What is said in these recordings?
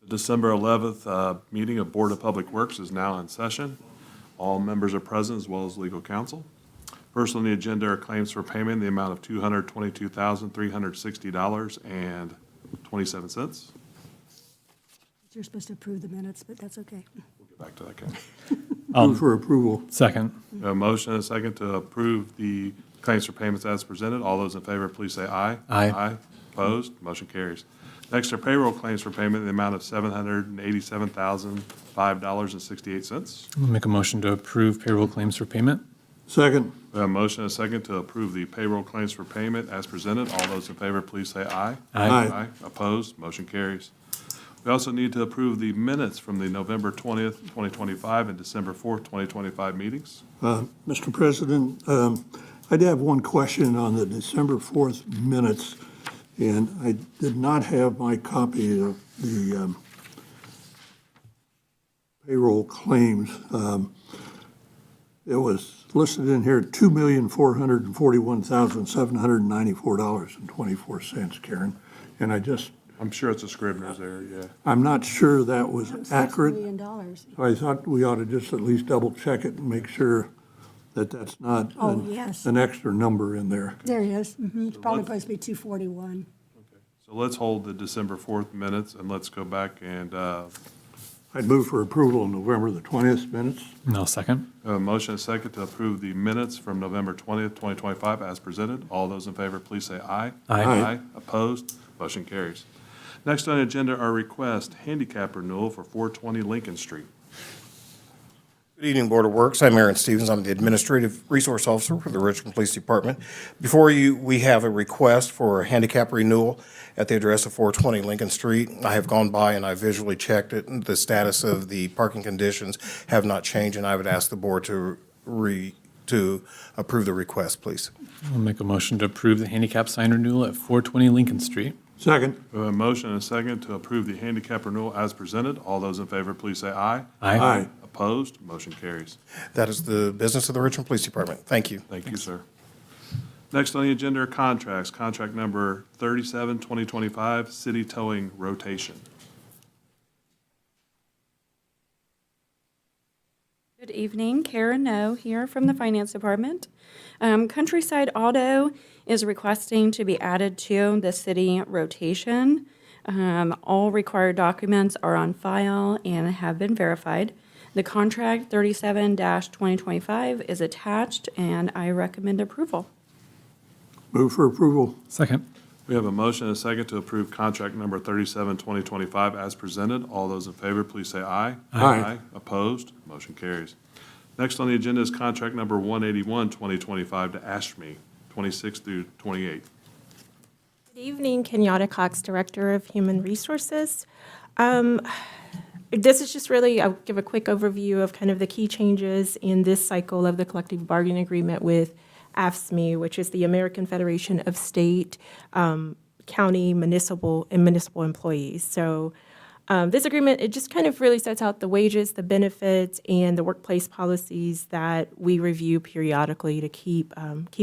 The December 11th meeting of Board of Public Works is now in session. All members are present as well as legal counsel. First on the agenda are claims for payment in the amount of $222,360.27. You're supposed to approve the minutes, but that's okay. We'll get back to that, Ken. Move for approval. Second. A motion and a second to approve the claims for payments as presented. All those in favor, please say aye. Aye. Opposed? Motion carries. Next are payroll claims for payment in the amount of $787,005.68. I'll make a motion to approve payroll claims for payment. Second. We have a motion and a second to approve the payroll claims for payment as presented. All those in favor, please say aye. Aye. Opposed? Motion carries. We also need to approve the minutes from the November 20th, 2025 and December 4th, 2025 meetings. Mr. President, I did have one question on the December 4th minutes, and I did not have my copy of the payroll claims. It was listed in here, $2,441,794.24, Karen. And I'm sure it's a Scribner's error, yeah. I'm not sure that was accurate. $6 million. So I thought we ought to just at least double check it and make sure that that's not Oh, yes. an extra number in there. There he is. It's probably supposed to be 241. So let's hold the December 4th minutes and let's go back and I'd move for approval of November the 20th minutes. And I'll second. a motion and a second to approve the minutes from November 20th, 2025 as presented. All those in favor, please say aye. Aye. Opposed? Motion carries. Next on the agenda are request handicap renewal for 420 Lincoln Street. Good evening, Board of Works. I'm Aaron Stevens. I'm the Administrative Resource Officer for the Richmond Police Department. Before you, we have a request for a handicap renewal at the address of 420 Lincoln Street. I have gone by and I visually checked it, and the status of the parking conditions have not changed, and I would ask the Board to approve the request, please. I'll make a motion to approve the handicap sign renewal at 420 Lincoln Street. Second. We have a motion and a second to approve the handicap renewal as presented. All those in favor, please say aye. Aye. Opposed? Motion carries. That is the business of the Richmond Police Department. Thank you. Thank you, sir. Next on the agenda are contracts. Contract number 37, 2025, city towing rotation. Good evening, Karen No here from the Finance Department. Countryside Auto is requesting to be added to the city rotation. All required documents are on file and have been verified. The contract 37-2025 is attached, and I recommend approval. Move for approval. Second. We have a motion and a second to approve contract number 37, 2025 as presented. All those in favor, please say aye. Aye. Opposed? Motion carries. Next on the agenda is contract number 181, 2025 to ASHME, 26 through 28. Good evening, Kenyatta Cox, Director of Human Resources. This is just really, I'll give a quick overview of kind of the key changes in this cycle of the collective bargaining agreement with AFSCME, which is the American Federation of State, County, Municipal Employees. So this agreement, it just kind of really sets out the wages, the benefits, and the workplace policies that we review periodically to keep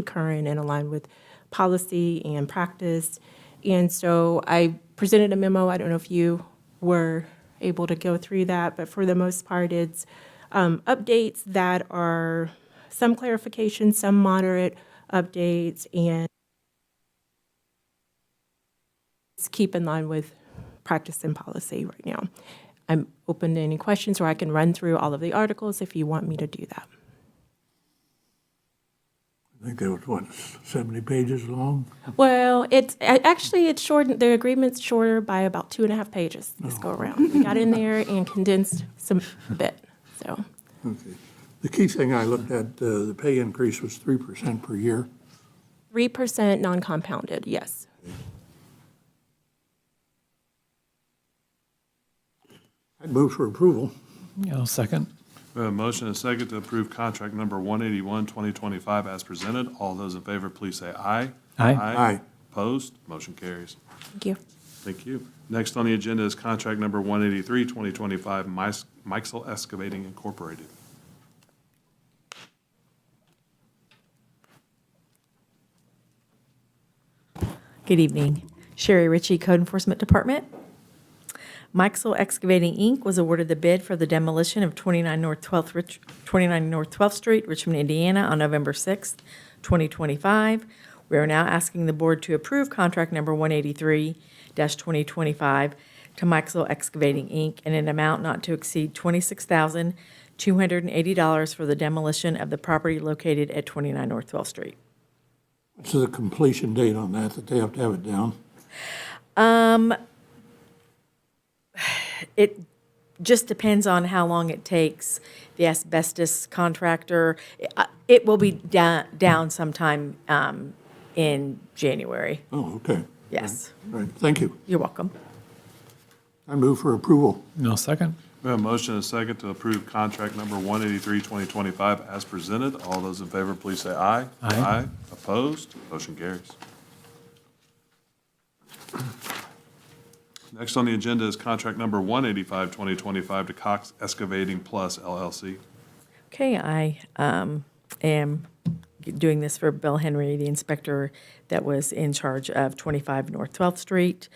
current and aligned with policy and practice. And so I presented a memo. I don't know if you were able to go through that, but for the most part, it's updates that are some clarifications, some moderate updates, and keep in line with practice and policy right now. I'm open to any questions, or I can run through all of the articles if you want me to do that. I think it was, 70 pages long? Well, it's short. The agreement's shorter by about 2.5 pages this go around. We got in there and condensed a bit. So, Okay. The key thing I looked at, the pay increase was 3% per year. 3% non-compounded, yes. I'd move for approval. Yeah, I'll second. We have a motion and a second to approve contract number 181, 2025 as presented. All those in favor, please say aye. Aye. Aye. Opposed? Motion carries. Thank you. Thank you. Next on the agenda is contract number 183, 2025, Meixel Excavating Incorporated. Good evening. Sherry Ritchie, Code Enforcement Department. Mixel Excavating, Inc. was awarded the bid for the demolition of 29 North 12th Street, Richmond, Indiana, on November 6th, 2025. We are now asking the board to approve contract number 183-2025 to Mixel Excavating, Inc. in an amount not to exceed $26,280 for the demolition of the property located at 29 North 12th Street. What's the completion date on that they have to have it down? It just depends on how long it takes the asbestos contractor. It will be down sometime in January. Oh, okay. Yes. All right, thank you. You're welcome. I move for approval. No second. We have a motion and a second to approve contract number 183, 2025 as presented. All those in favor, please say aye. Aye. Opposed? Motion carries. Next on the agenda is contract number 185, 2025 to Cox Excavating Plus LLC. Okay, I am doing this for Bill Henry, the inspector that was in charge of 25 North 12th Street.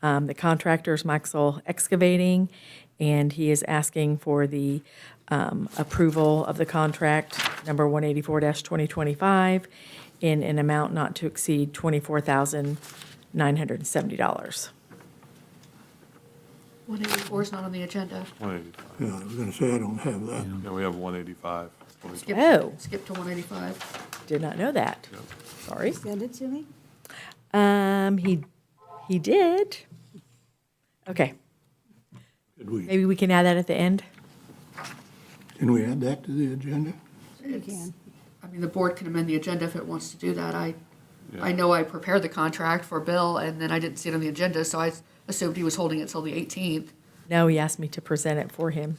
The contractor is Mixel Excavating, and he is asking for the approval of the contract number 184-2025 in an amount not to exceed $24,970. 184 is not on the agenda. 185. Yeah, I was going to say I don't have that. Yeah, we have 185. Skip, Oh. skip to 185. Did not know that. Sorry. Send it to me? He did. Okay, Could we, maybe we can add that at the end. can we add that to the agenda? You can. I mean, the board can amend the agenda if it wants to do that. I Yeah. know I prepared the contract for Bill, and then I didn't see it on the agenda, so I assumed he was holding it till the 18th. No, he asked me to present it for him.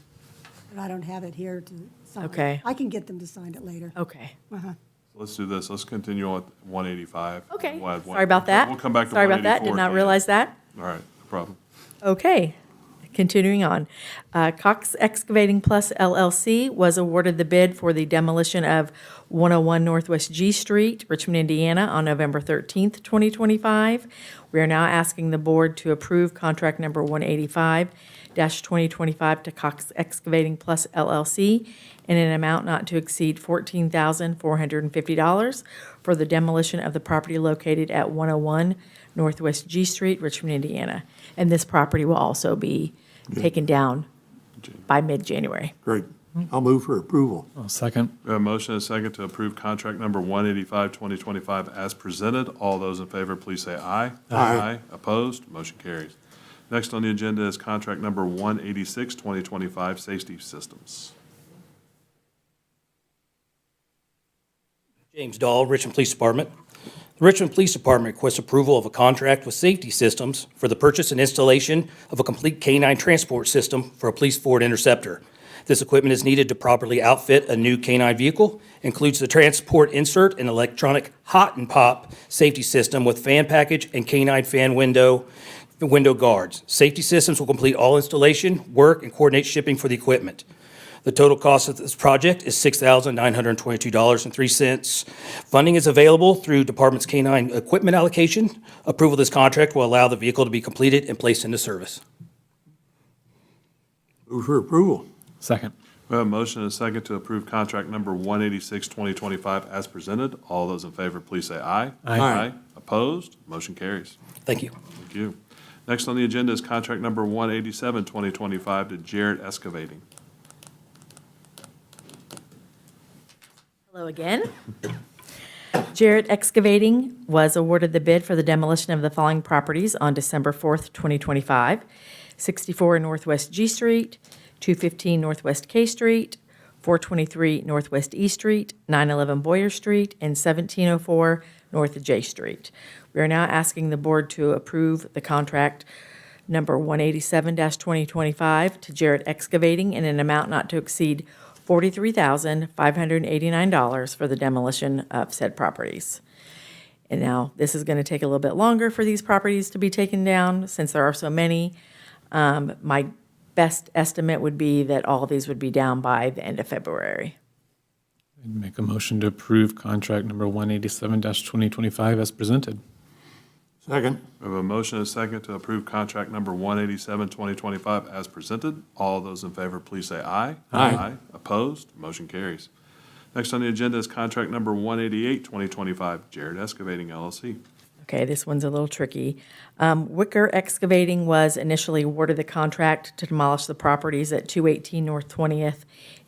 But I don't have it here to sign. Okay. I can get them to sign it later. Okay. Uh-huh. Let's do this. Let's continue on with 185. Okay. We'll add one- Sorry about that. We'll come back to Sorry about that. 184 Did at not the end. realize that. All right, no problem. Okay. Continuing on. Cox Excavating Plus LLC was awarded the bid for the demolition of 101 Northwest G Street, Richmond, Indiana, on November 13th, 2025. We are now asking the board to approve contract number 185-2025 to Cox Excavating Plus LLC in an amount not to exceed $14,450 for the demolition of the property located at 101 Northwest G Street, Richmond, Indiana. And this property will also be taken down by mid-January. Great. I'll move for approval. No second. We have a motion and a second to approve contract number 185, 2025 as presented. All those in favor, please say aye. Aye. Opposed? Motion carries. Next on the agenda is contract number 186, 2025 Safety Systems. James Dahl, Richmond Police Department. The Richmond Police Department requests approval of a contract with Safety Systems for the purchase and installation of a complete K-9 transport system for a police Ford Interceptor. This equipment is needed to properly outfit a new K-9 vehicle, includes the transport insert and electronic hot and pop safety system with fan package and K-9 fan window guards. Safety Systems will complete all installation, work, and coordinate shipping for the equipment. The total cost of this project is $6,922.03. Funding is available through Department's K-9 equipment allocation. Approval of this contract will allow the vehicle to be completed and placed into service. Move for approval. Second. We have a motion and a second to approve contract number 186, 2025 as presented. All those in favor, please say aye. Aye. Opposed? Motion carries. Thank you. Thank you. Next on the agenda is contract number 187, 2025 to Jarrett Excavating. Hello again. Jarrett Excavating was awarded the bid for the demolition of the following properties on December 4th, 2025. 64 Northwest G Street, 215 Northwest K Street, 423 Northwest E Street, 911 Boyer Street, and 1704 North J Street. We are now asking the board to approve the contract number 187-2025 to Jarrett Excavating in an amount not to exceed $43,589 for the demolition of said properties. And now, this is going to take a little bit longer for these properties to be taken down, since there are so many. My best estimate would be that all of these would be down by the end of February. I'd make a motion to approve contract number 187-2025 as presented. Second. We have a motion and a second to approve contract number 187, 2025 as presented. All those in favor, please say aye. Aye. Opposed? Motion carries. Next on the agenda is contract number 188, 2025, Jared Excavating LLC. Okay, this one's a little tricky. Wicker Excavating was initially awarded the contract to demolish the properties at 218 North 20th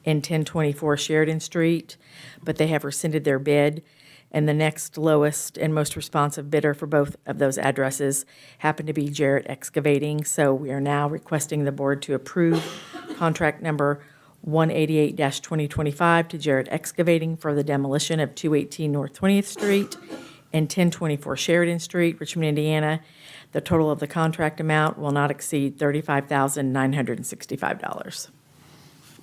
and 1024 Sheridan Street, but they have rescinded their bid. And the next lowest and most responsive bidder for both of those addresses happened to be Jarrett Excavating. So we are now requesting the board to approve contract number 188-2025 to Jarrett Excavating for the demolition of 218 North 20th Street and 1024 Sheridan Street, Richmond, Indiana. The total of the contract amount will not exceed $35,965.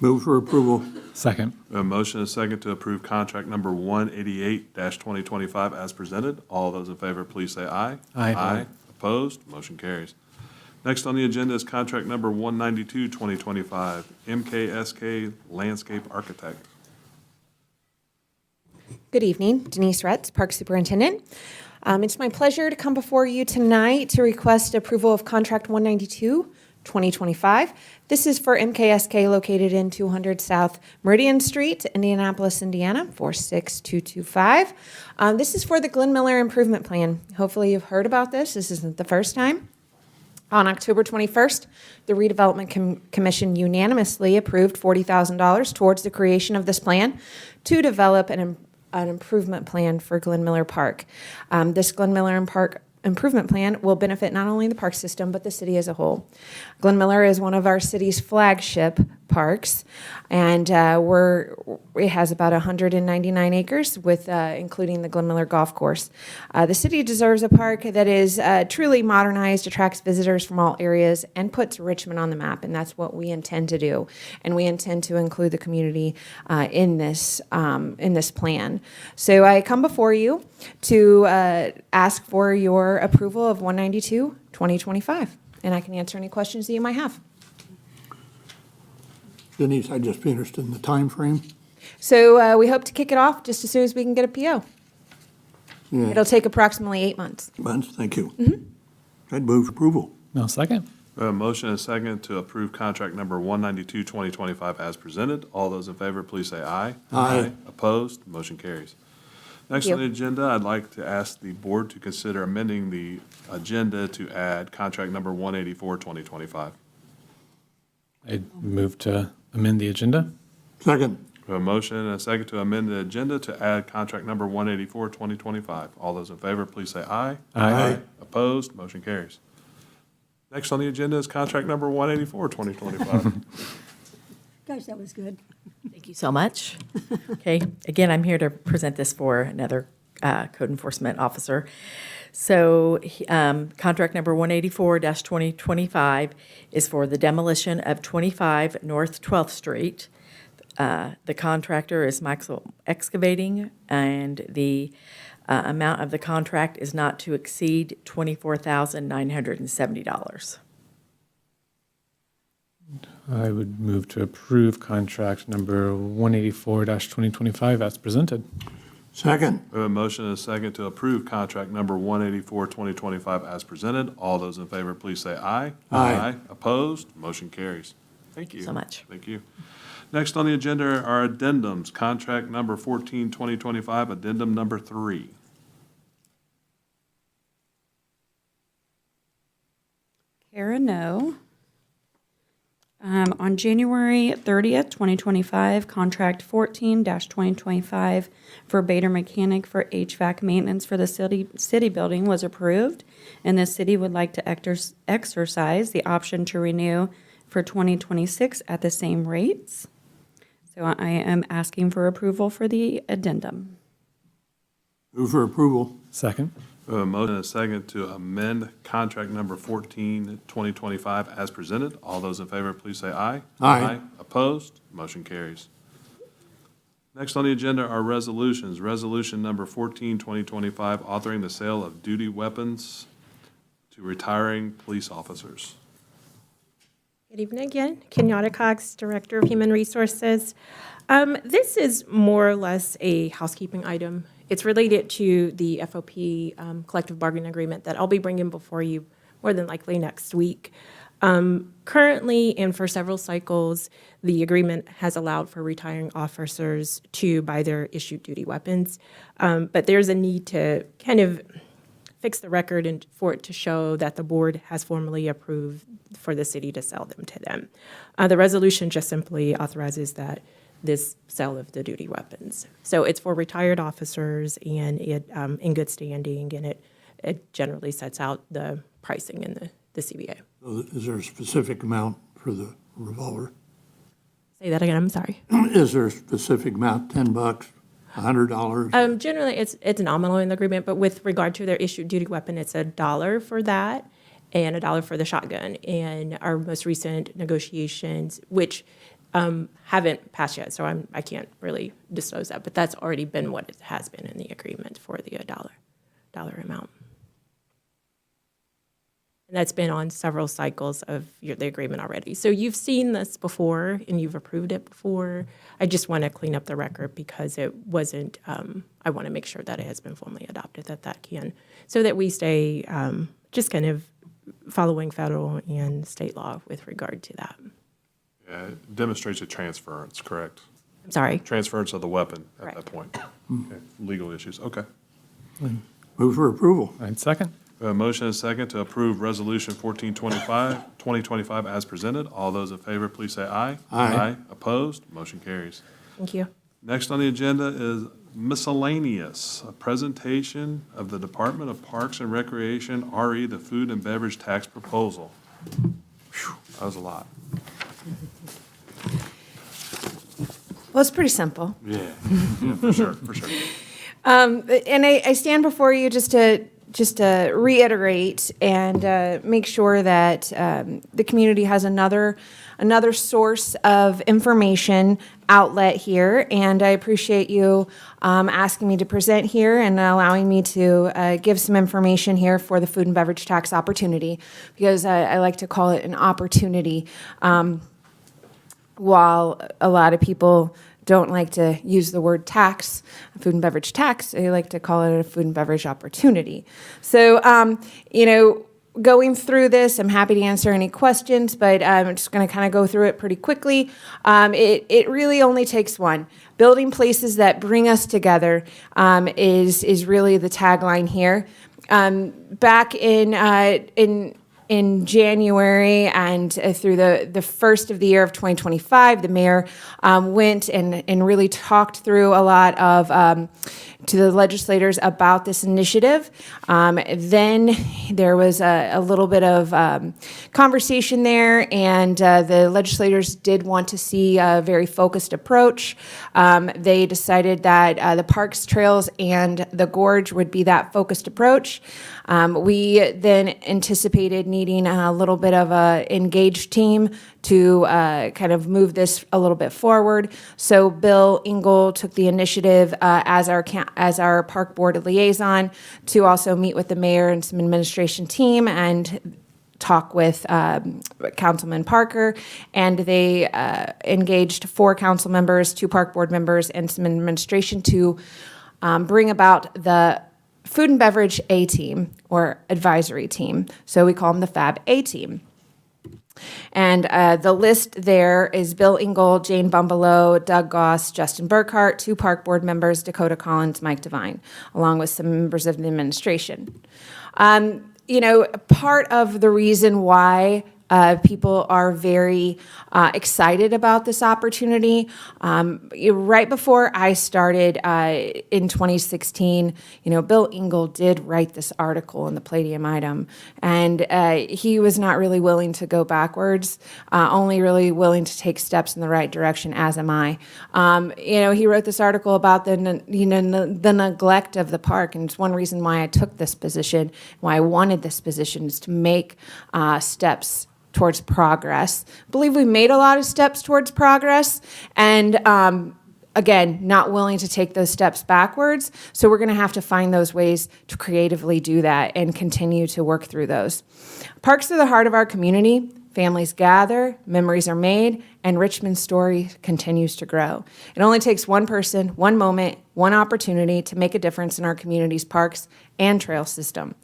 Move for approval. Second. We have a motion and a second to approve contract number 188-2025 as presented. All those in favor, please say aye. Aye. Opposed? Motion carries. Next on the agenda is contract number 192, 2025, MKSK Landscape Architect. Good evening, Denise Retz, Park Superintendent. It's my pleasure to come before you tonight to request approval of Contract 192, 2025. This is for MKSK located in 200 South Meridian Street, Indianapolis, Indiana, 46225. This is for the Glenn Miller Improvement Plan. Hopefully you've heard about this. This isn't the first time. On October 21st, the Redevelopment Commission unanimously approved $40,000 towards the creation of this plan to develop an improvement plan for Glenn Miller Park. This Glenn Miller Park improvement plan will benefit not only the park system, but the city as a whole. Glenn Miller is one of our city's flagship parks, and it has about 199 acres, with including the Glenn Miller Golf Course. The city deserves a park that is truly modernized, attracts visitors from all areas, and puts Richmond on the map, and that's what we intend to do. And we intend to include the community in this plan. So I come before you to ask for your approval of 192, 2025, and I can answer any questions that you might have. Denise, I'd just be interested in the time frame. So we hope to kick it off just as soon as we can get a PO. Yeah. It'll take approximately 8 months. Months, thank you. I'd move approval. No, second. We have a motion and a second to approve contract number 192, 2025 as presented. All those in favor, please say aye. Aye. Opposed? Motion carries. Next Thank on you. the agenda, I'd like to ask the board to consider amending the agenda to add contract number 184, 2025. I move to amend the agenda. Second. We have a motion and a second to amend the agenda to add contract number 184, 2025. All those in favor, please say aye. Aye. Opposed? Motion carries. Next on the agenda is contract number 184, 2025. Gosh, that was good. Thank you so much. Okay, again, I'm here to present this for another code enforcement officer. So contract number 184-2025 is for the demolition of 25 North 12th Street. The contractor is Maxwell Excavating, and the amount of the contract is not to exceed $24,970. I would move to approve contract number 184-2025 as presented. Second. We have a motion and a second to approve contract number 184, 2025 as presented. All those in favor, please say aye. Aye. Opposed? Motion carries. Thank you. So much. Thank you. Next on the agenda are addendums. Contract number 14, 2025, addendum number 3. Kara, no. On January 30th, 2025, contract 14-2025 for Bader Mechanic for HVAC maintenance for the city building was approved, and the city would like to exercise the option to renew for 2026 at the same rates. So I am asking for approval for the addendum. Move for approval. Second. We have a motion and a second to amend contract number 14, 2025 as presented. All those in favor, please say aye. Aye. Opposed? Motion carries. Next on the agenda are resolutions. Resolution number 14, 2025, authoring the sale of duty weapons to retiring police officers. Good evening again. Kenyatta Cox, Director of Human Resources. This is more or less a housekeeping item. It's related to the FOP collective bargaining agreement that I'll be bringing before you more than likely next week. Currently, and for several cycles, the agreement has allowed for retiring officers to buy their issued duty weapons. But there's a need to kind of fix the record and for it to show that the board has formally approved for the city to sell them to them. The resolution just simply authorizes that this sale of the duty weapons. So it's for retired officers and it in good standing, and it generally sets out the pricing in the CBA. So is there a specific amount for the revolver? Say that again, I'm sorry. Is there a specific amount, $10, $100? Generally, it's nominal in the agreement, but with regard to their issued duty weapon, it's $1 for that and $1 for the shotgun. And our most recent negotiations, which haven't passed yet, so I can't really disclose that, but that's already been what it has been in the agreement for the dollar amount. And that's been on several cycles of the agreement already. So you've seen this before and you've approved it before. I just want to clean up the record because it wasn't, I want to make sure that it has been formally adopted, that can, so that we stay just kind of following federal and state law with regard to that. Yeah, it demonstrates a transference, correct? I'm sorry. Transference of the weapon at Correct. that point. Okay, legal issues, okay. Move for approval. And second? We have a motion and a second to approve Resolution 2025 as presented. All those in favor, please say aye. Aye. Opposed? Motion carries. Thank you. Next on the agenda is miscellaneous, a presentation of the Department of Parks and Recreation, RE, the food and beverage tax proposal. Phew, that was a lot. Well, it's pretty simple. Yeah, for sure, for sure. And I stand before you just to reiterate and make sure that the community has another source of information outlet here. And I appreciate you asking me to present here and allowing me to give some information here for the food and beverage tax opportunity, because I like to call it an opportunity. While a lot of people don't like to use the word tax, food and beverage tax, they like to call it a food and beverage opportunity. So, going through this, I'm happy to answer any questions, but I'm just going to kind of go through it pretty quickly. It really only takes one. Building places that bring us together is really the tagline here. Back in January and through the first of the year of 2025, the mayor went and really talked through a lot of to the legislators about this initiative. Then there was a little bit of conversation there, and the legislators did want to see a very focused approach. They decided that the parks, trails, and the gorge would be that focused approach. We then anticipated needing a little bit of an engaged team to kind of move this a little bit forward. So Bill Engel took the initiative as our park board liaison to also meet with the mayor and some administration team and talk with Councilman Parker, and they engaged 4 council members, 2 park board members, and some administration to bring about the food and beverage A-team, or advisory team. So we call them the FAB A-team. And the list there is Bill Engel, Jane Bumbelow, Doug Goss, Justin Burkhart, 2 park board members, Dakota Collins, Mike Devine, along with some members of the administration. Part of the reason why people are very excited about this opportunity. Right before I started in 2016, Bill Engel did write this article in the Palladium item, and he was not really willing to go backwards, only really willing to take steps in the right direction, as am I. He wrote this article about the neglect of the park, and it's one reason why I took this position, why I wanted this position, is to make steps towards progress. I believe we made a lot of steps towards progress, and again, not willing to take those steps backwards. So we're going to have to find those ways to creatively do that and continue to work through those. Parks are the heart of our community. families gather, memories are made, and Richmond's story continues to grow. It only takes one person, one moment, one opportunity to make a difference in our community's parks and trail system.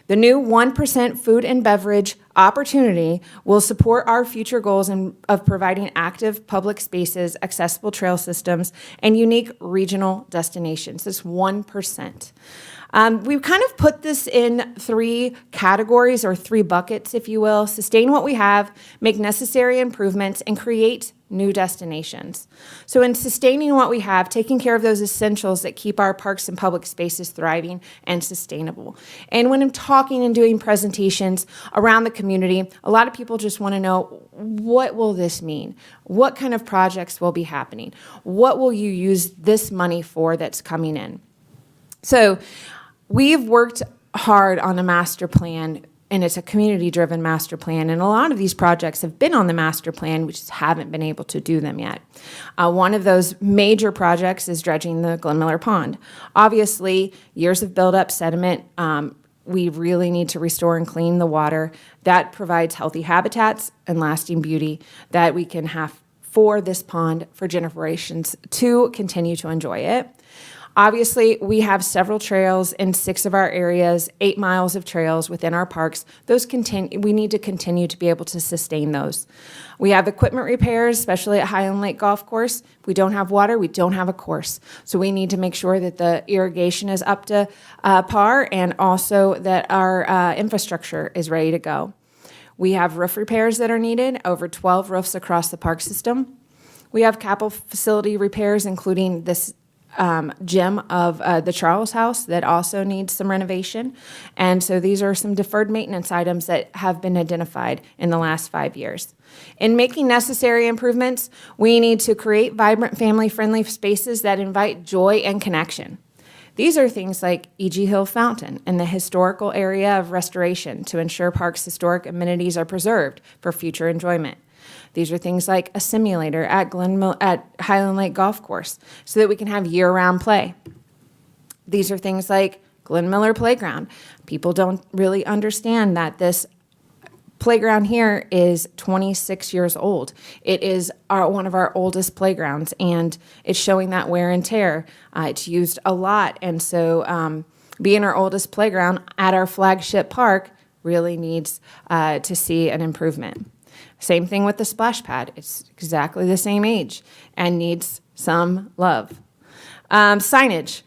The new 1% food and beverage opportunity will support our future goals of providing active public spaces, accessible trail systems, and unique regional destinations. This 1%. We've kind of put this in 3 categories or 3 buckets, if you will. Sustain what we have, make necessary improvements, and create new destinations. So in sustaining what we have, taking care of those essentials that keep our parks and public spaces thriving and sustainable. And when I'm talking and doing presentations around the community, a lot of people just want to know, what will this mean? What kind of projects will be happening? What will you use this money for that's coming in? So we've worked hard on a master plan, and it's a community-driven master plan, and a lot of these projects have been on the master plan, we just haven't been able to do them yet. One of those major projects is dredging the Glen Miller Pond. Obviously, years of buildup sediment, we really need to restore and clean the water. That provides healthy habitats and lasting beauty that we can have for this pond for generations to continue to enjoy it. Obviously, we have several trails in 6 of our areas, 8 miles of trails within our parks. We need to continue to be able to sustain those. We have equipment repairs, especially at Highland Lake Golf Course. If we don't have water, we don't have a course. So we need to make sure that the irrigation is up to par, and also that our infrastructure is ready to go. We have roof repairs that are needed, over 12 roofs across the park system. We have capital facility repairs, including this gym of the Charles House that also needs some renovation. And so these are some deferred maintenance items that have been identified in the last 5 years. In making necessary improvements, we need to create vibrant, family-friendly spaces that invite joy and connection. These are things like E.G. Hill Fountain and the historical area of restoration to ensure parks' historic amenities are preserved for future enjoyment. These are things like a simulator at Highland Lake Golf Course so that we can have year-round play. These are things like Glen Miller Playground. People don't really understand that this playground here is 26 years old. It is one of our oldest playgrounds, and it's showing that wear and tear. It's used a lot, and so being our oldest playground at our flagship park really needs to see an improvement. Same thing with the splash pad. It's exactly the same age and needs some love. Signage.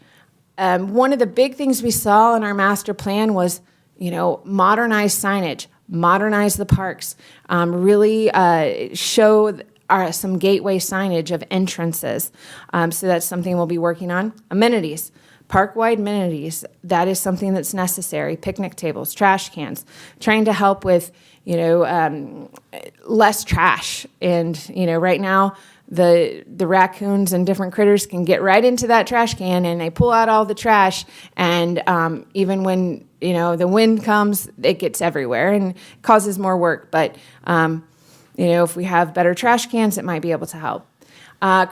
One of the big things we saw in our master plan was, modernize signage, modernize the parks, really show some gateway signage of entrances. So that's something we'll be working on. Amenities. Park-wide amenities, that is something that's necessary. Picnic tables, trash cans, trying to help with, less trash. And, right now, the raccoons and different critters can get right into that trash can and they pull out all the trash. And even when, the wind comes, it gets everywhere and causes more work. But, if we have better trash cans, it might be able to help.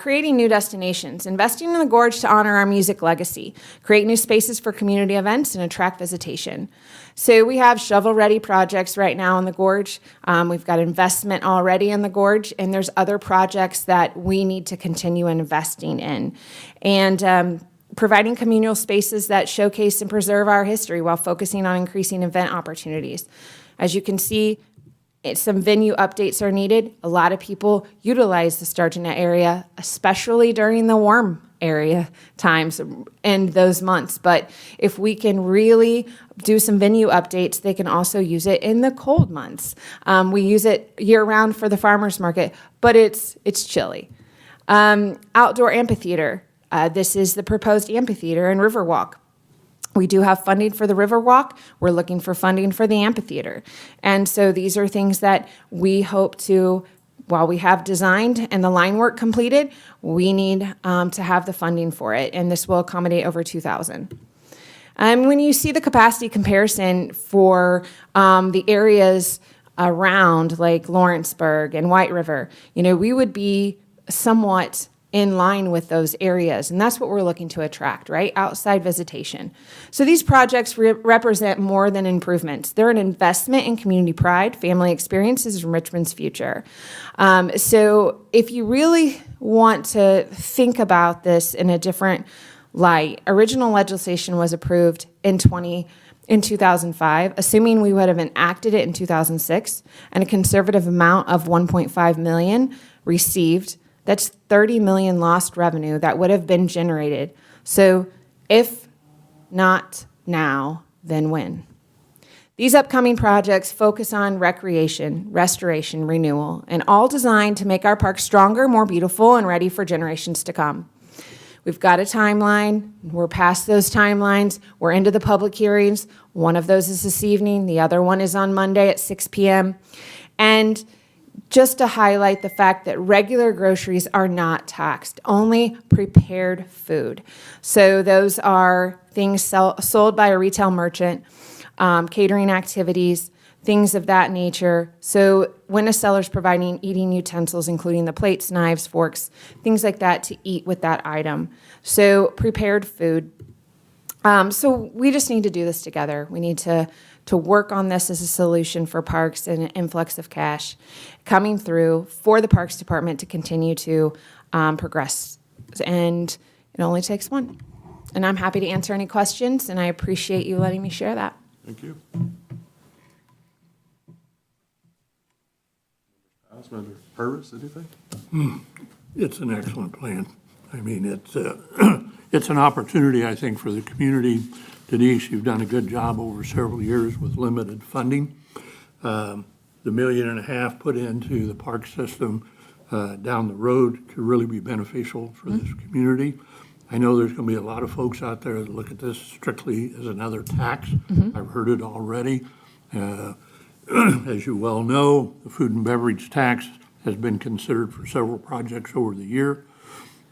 Creating new destinations, investing in the gorge to honor our music legacy, create new spaces for community events, and attract visitation. So we have shovel-ready projects right now in the gorge. We've got investment already in the gorge, and there's other projects that we need to continue investing in. And providing communal spaces that showcase and preserve our history while focusing on increasing event opportunities. As you can see, some venue updates are needed. A lot of people utilize the Sturgeon area, especially during the warm area times and those months. But if we can really do some venue updates, they can also use it in the cold months. We use it year-round for the farmers market, but it's chilly. Outdoor amphitheater. This is the proposed amphitheater and Riverwalk. We do have funding for the Riverwalk. We're looking for funding for the amphitheater. And so these are things that we hope to, while we have designed and the line work completed, we need to have the funding for it. And this will accommodate over 2,000. When you see the capacity comparison for the areas around like Lawrenceburg and White River, we would be somewhat in line with those areas. And that's what we're looking to attract, right? Outside visitation. So these projects represent more than improvements. They're an investment in community pride, family experiences, and Richmond's future. So if you really want to think about this in a different light, original legislation was approved in 2005, assuming we would have enacted it in 2006, and a conservative amount of 1.5 million received. That's 30 million lost revenue that would have been generated. So if not now, then when? These upcoming projects focus on recreation, restoration, renewal, and all designed to make our parks stronger, more beautiful, and ready for generations to come. We've got a timeline. We're past those timelines. We're into the public hearings. One of those is this evening. The other one is on Monday at 6 p.m. And just to highlight the fact that regular groceries are not taxed, only prepared food. So those are things sold by a retail merchant, catering activities, things of that nature. So when a seller's providing eating utensils, including the plates, knives, forks, things like that to eat with that item. So prepared food. So we just need to do this together. We need to work on this as a solution for parks and an influx of cash coming through for the Parks Department to continue to progress. And it only takes one. And I'm happy to answer any questions, and I appreciate you letting me share that. Thank you. Councilmember Purvis, anything? It's an excellent plan. I mean, it's an opportunity, I think, for the community. Denise, you've done a good job over several years with limited funding. The $1.5 million put into the park system down the road could really be beneficial for this community. I know there's going to be a lot of folks out there that look at this strictly as another tax. I've heard it already. As you well know, the food and beverage tax has been considered for several projects over the year.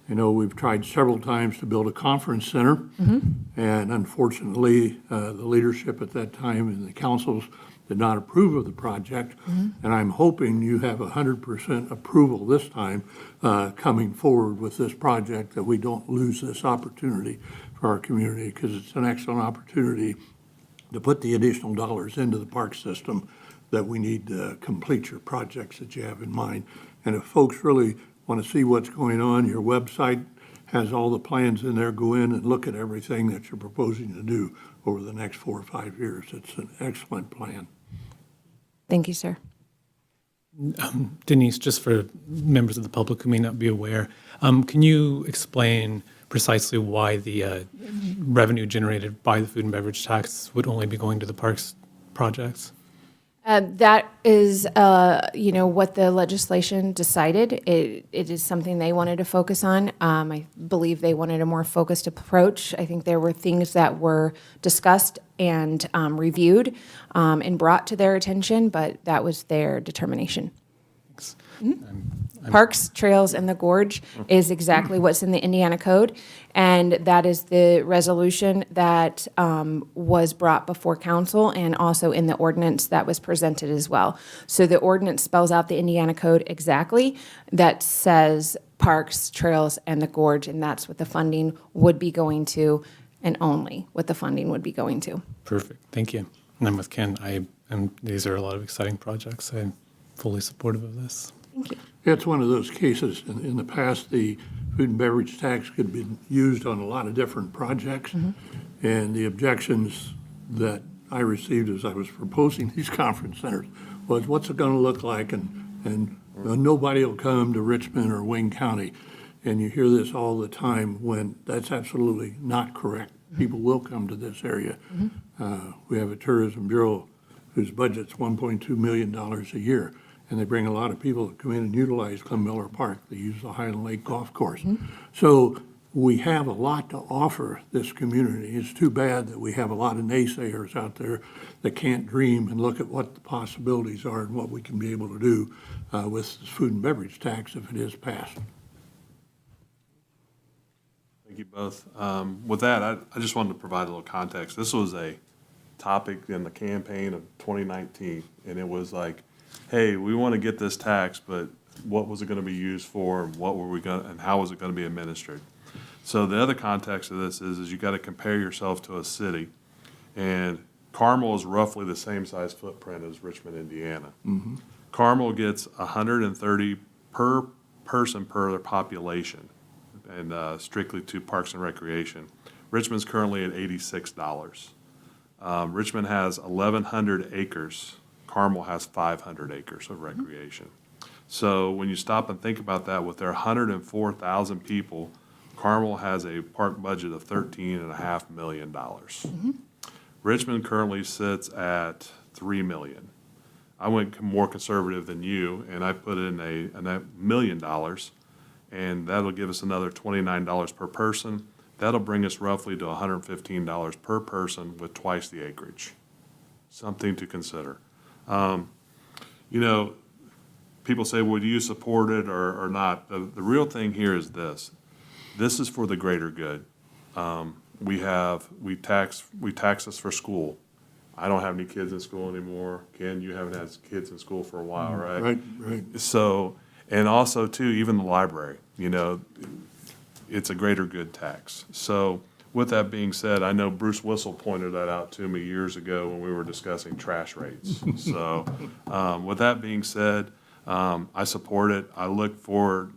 I know we've tried several times to build a conference center, and unfortunately, the leadership at that time and the councils did not approve of the project. And I'm hoping you have 100% approval this time coming forward with this project, that we don't lose this opportunity for our community, because it's an excellent opportunity to put the additional dollars into the park system that we need to complete your projects that you have in mind. And if folks really want to see what's going on, your website has all the plans in there. Go in and look at everything that you're proposing to do over the next 4 or 5 years. It's an excellent plan. Thank you, sir. Denise, just for members of the public who may not be aware, can you explain precisely why the revenue generated by the food and beverage tax would only be going to the parks projects? That is, what the legislation decided. It is something they wanted to focus on. I believe they wanted a more focused approach. I think there were things that were discussed and reviewed and brought to their attention, but that was their determination. Thanks. Parks, Trails, and the Gorge is exactly what's in the Indiana Code, and that is the resolution that was brought before council and also in the ordinance that was presented as well. So the ordinance spells out the Indiana Code exactly, that says Parks, Trails, and the Gorge, and that's what the funding would be going to, and only what the funding would be going to. Perfect. Thank you. And I'm with Ken. These are a lot of exciting projects. I'm fully supportive of this. Thank you. It's one of those cases, in the past, the food and beverage tax could be used on a lot of different projects. And the objections that I received as I was proposing these conference centers was, what's it going to look like? And nobody will come to Richmond or Wayne County. And you hear this all the time, when that's absolutely not correct. People will come to this area. We have a tourism bureau whose budget's $1.2 million a year. And they bring a lot of people that come in and utilize Clem Miller Park. They use the Highland Lake Golf Course. So we have a lot to offer this community. It's too bad that we have a lot of naysayers out there that can't dream and look at what the possibilities are and what we can be able to do with this food and beverage tax if it is passed. Thank you both. With that, I just wanted to provide a little context. This was a topic in the campaign of 2019, and it was like, hey, we want to get this tax, but what was it going to be used for, and what were we going, and how was it going to be administered. So the other context of this is you got to compare yourself to a city, and Carmel is roughly the same size footprint as Richmond, Indiana. Carmel gets 130 per person per their population, and strictly to Parks and Recreation. Richmond's currently at $86. Richmond has 1,100 acres. Carmel has 500 acres of recreation. So when you stop and think about that, with their 104,000 people, Carmel has a park budget of $13.5 million. Richmond currently sits at $3 million. I went more conservative than you, and I put in a $1 million, and that'll give us another $29 per person. That'll bring us roughly to $115 per person with twice the acreage. Something to consider. People say, well, do you support it or not? The real thing here is this. This is for the greater good. We tax us for school. I don't have any kids in school anymore. Ken, you haven't had kids in school for a while, right? Right. So, and also too, even the library, it's a greater good tax. So with that being said, I know Bruce Whistle pointed that out to me years ago when we were discussing trash rates. So with that being said, I support it. I look forward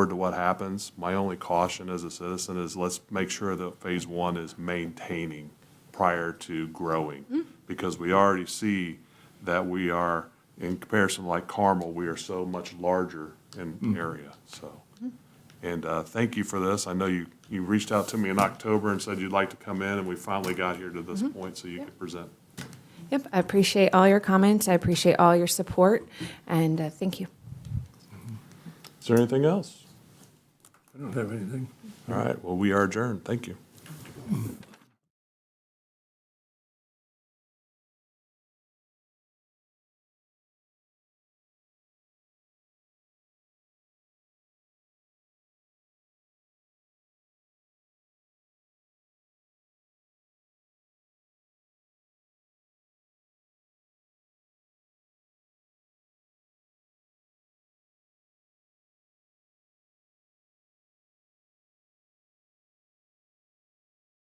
to what happens. My only caution as a citizen is let's make sure that phase one is maintaining prior to growing, because we already see that we are, in comparison like Carmel, we are so much larger in area, so. And thank you for this. I know you reached out to me in October and said you'd like to come in, and we finally got here to this point so you could present. Yep, I appreciate all your comments. I appreciate all your support, and thank you. Is there anything else? I don't have anything. All right, well, we are adjourned. Thank you.